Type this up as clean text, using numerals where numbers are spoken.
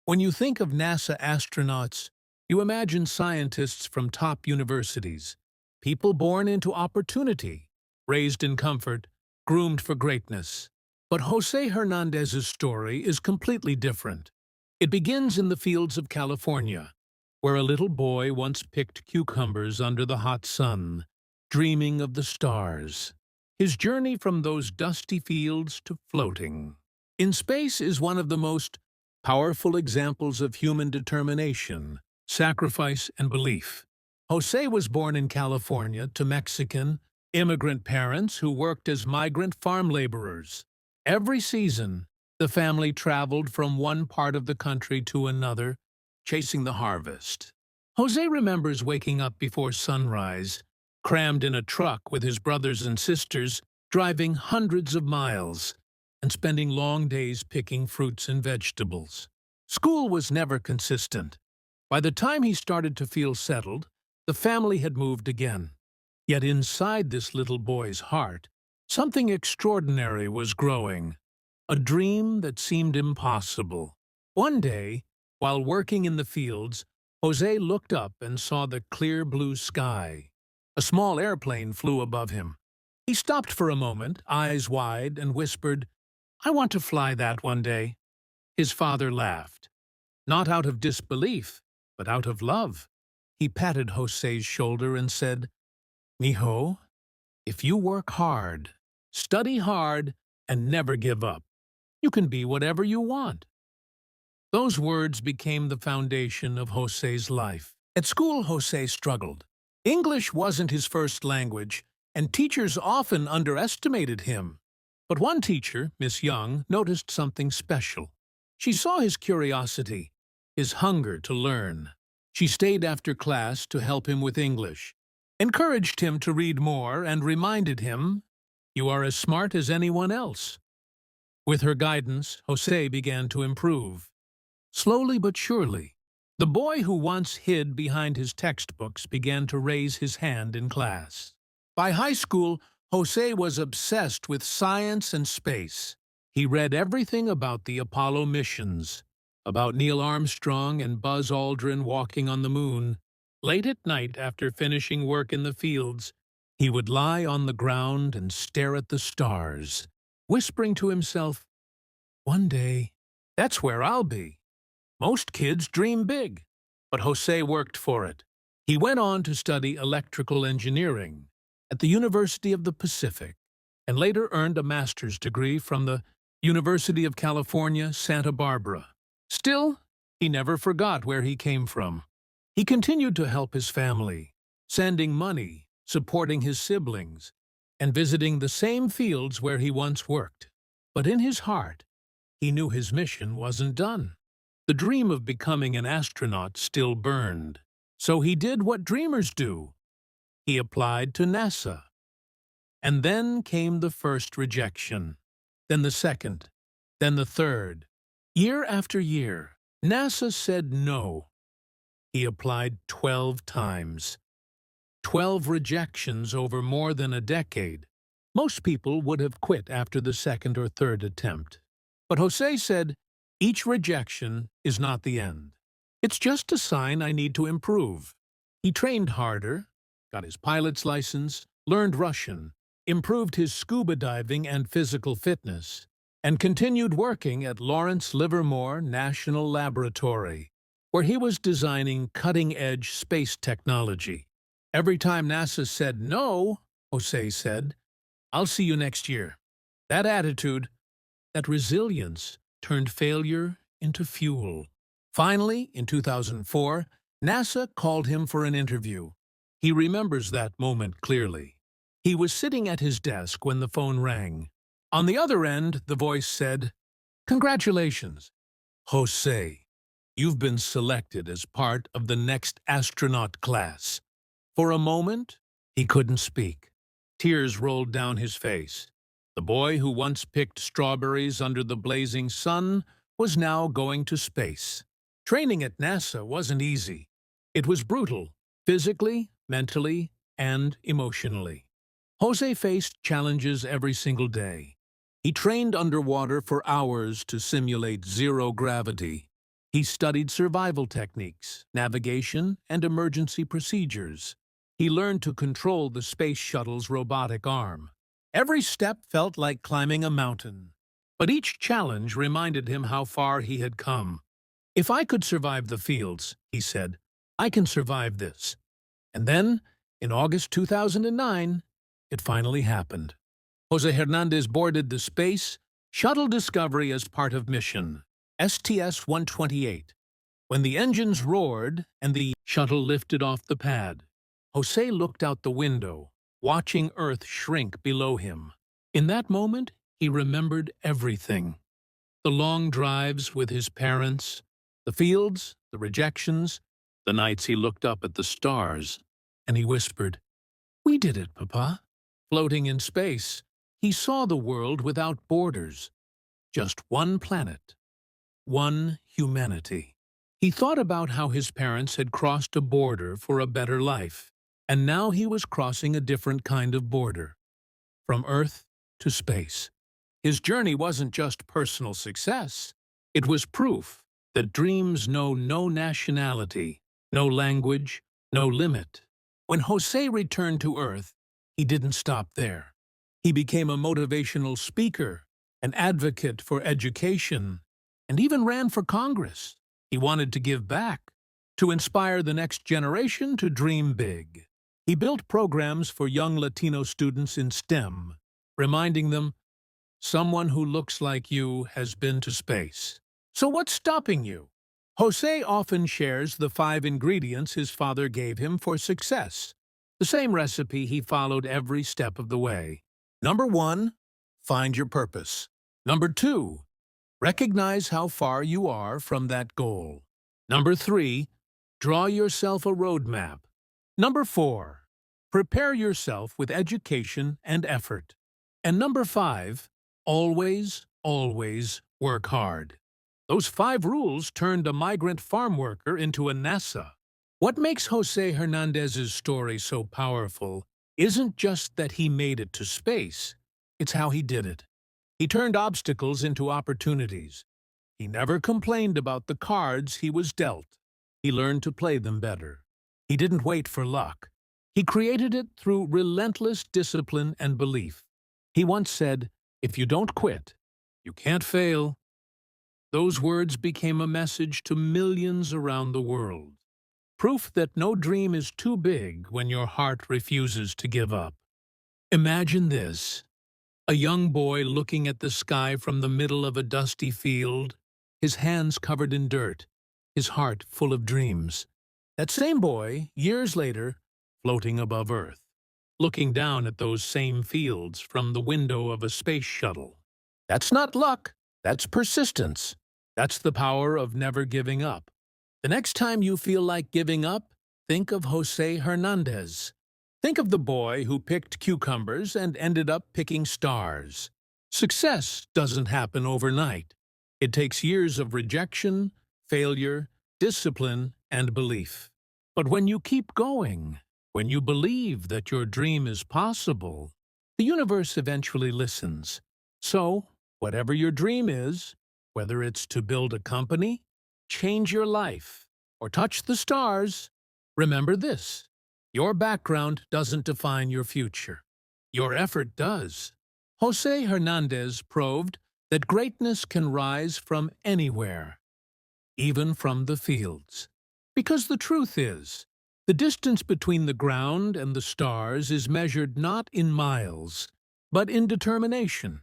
When you think of NASA astronauts, you imagine scientists from top universities, people born into opportunity, raised in comfort, groomed for greatness. But José Hernández's story is completely different. It begins in the fields of California, where a little boy once picked cucumbers under the hot sun, dreaming of the stars. His journey from those dusty fields to floating in space is one of the most powerful examples of human determination, sacrifice, and belief. Jose was born in California to Mexican immigrant parents who worked as migrant farm laborers. Every season, the family traveled from one part of the country to another, chasing the harvest. Jose remembers waking up before sunrise, crammed in a truck with his brothers and sisters, driving hundreds of miles, and spending long days picking fruits and vegetables. School was never consistent. By the time he started to feel settled, the family had moved again. Yet inside this little boy's heart, something extraordinary was growing, a dream that seemed impossible. One day, while working in the fields, Jose looked up and saw the clear blue sky. A small airplane flew above him. He stopped for a moment, eyes wide, and whispered, "I want to fly that one day." His father laughed, not out of disbelief, but out of love. He patted Jose's shoulder and said, "Mijo, if you work hard, study hard, and never give up, you can be whatever you want." Those words became the foundation of Jose's life. At school, Jose struggled. English wasn't his first language, and teachers often underestimated him. But one teacher, Miss Young, noticed something special. She saw his curiosity, his hunger to learn. She stayed after class to help him with English, encouraged him to read more, and reminded him, "You are as smart as anyone else." With her guidance, Jose began to improve. Slowly but surely, the boy who once hid behind his textbooks began to raise his hand in class. By high school, Jose was obsessed with science and space. He read everything about the Apollo missions, about Neil Armstrong and Buzz Aldrin walking on the moon. Late at night, after finishing work in the fields, he would lie on the ground and stare at the stars, whispering to himself, "One day, that's where I'll be." Most kids dream big, but Jose worked for it. He went on to study electrical engineering at the University of the Pacific, and later earned a master's degree from the University of California, Santa Barbara. Still, he never forgot where he came from. He continued to help his family, sending money, supporting his siblings, and visiting the same fields where he once worked. But in his heart, he knew his mission wasn't done. The dream of becoming an astronaut still burned. So he did what dreamers do. He applied to NASA. And then came the first rejection, then the second, then the third. Year after year, NASA said no. He applied 12 times. 12 rejections over more than a decade. Most people would have quit after the second or third attempt. But Jose said, "Each rejection is not the end. It's just a sign I need to improve." He trained harder, got his pilot's license, learned Russian, improved his scuba diving and physical fitness, and continued working at Lawrence Livermore National Laboratory, where he was designing cutting-edge space technology. Every time NASA said no, Jose said, "I'll see you next year." That attitude, that resilience, turned failure into fuel. Finally, in 2004, NASA called him for an interview. He remembers that moment clearly. He was sitting at his desk when the phone rang. On the other end, the voice said, "Congratulations, Jose. You've been selected as part of the next astronaut class." For a moment, he couldn't speak. Tears rolled down his face. The boy who once picked strawberries under the blazing sun was now going to space. Training at NASA wasn't easy. It was brutal, physically, mentally, and emotionally. Jose faced challenges every single day. He trained underwater for hours to simulate zero gravity. He studied survival techniques, navigation, and emergency procedures. He learned to control the space shuttle's robotic arm. Every step felt like climbing a mountain, but each challenge reminded him how far he had come. "If I could survive the fields," he said, "I can survive this." And then, in August 2009, it finally happened. José Hernández boarded the Space Shuttle Discovery as part of mission STS-128. When the engines roared and the shuttle lifted off the pad, José looked out the window, watching Earth shrink below him. In that moment, he remembered everything. The long drives with his parents, the fields, the rejections, the nights he looked up at the stars, and he whispered, "We did it, Papa." Floating in space, he saw the world without borders. Just one planet, one humanity. He thought about how his parents had crossed a border for a better life, and now he was crossing a different kind of border, from Earth to space. His journey wasn't just personal success. It was proof that dreams know no nationality, no language, no limit. When José returned to Earth, he didn't stop there. He became a motivational speaker, an advocate for education, and even ran for Congress. He wanted to give back, to inspire the next generation to dream big. He built programs for young Latino students in STEM, reminding them, "Someone who looks like you has been to space." So what's stopping you? José often shares the 5 ingredients his father gave him for success, the same recipe he followed every step of the way. Number 1, find your purpose. Number 2, recognize how far you are from that goal. Number 3, draw yourself a roadmap. Number 4, prepare yourself with education and effort. And number 5, always, always work hard. Those 5 rules turned a migrant farm worker into a NASA. What makes José Hernández's story so powerful isn't just that he made it to space, it's how he did it. He turned obstacles into opportunities. He never complained about the cards he was dealt. He learned to play them better. He didn't wait for luck. He created it through relentless discipline and belief. He once said, "If you don't quit, you can't fail." Those words became a message to millions around the world. Proof that no dream is too big when your heart refuses to give up. Imagine this: a young boy looking at the sky from the middle of a dusty field, his hands covered in dirt, his heart full of dreams. That same boy, years later, floating above Earth, looking down at those same fields from the window of a space shuttle. That's not luck, that's persistence. That's the power of never giving up. The next time you feel like giving up, think of José Hernández. Think of the boy who picked cucumbers and ended up picking stars. Success doesn't happen overnight. It takes years of rejection, failure, discipline, and belief. But when you keep going, when you believe that your dream is possible, the universe eventually listens. So, whatever your dream is, whether it's to build a company, change your life, or touch the stars, remember this: your background doesn't define your future. Your effort does. José Hernández proved that greatness can rise from anywhere, even from the fields. Because the truth is, the distance between the ground and the stars is measured not in miles, but in determination.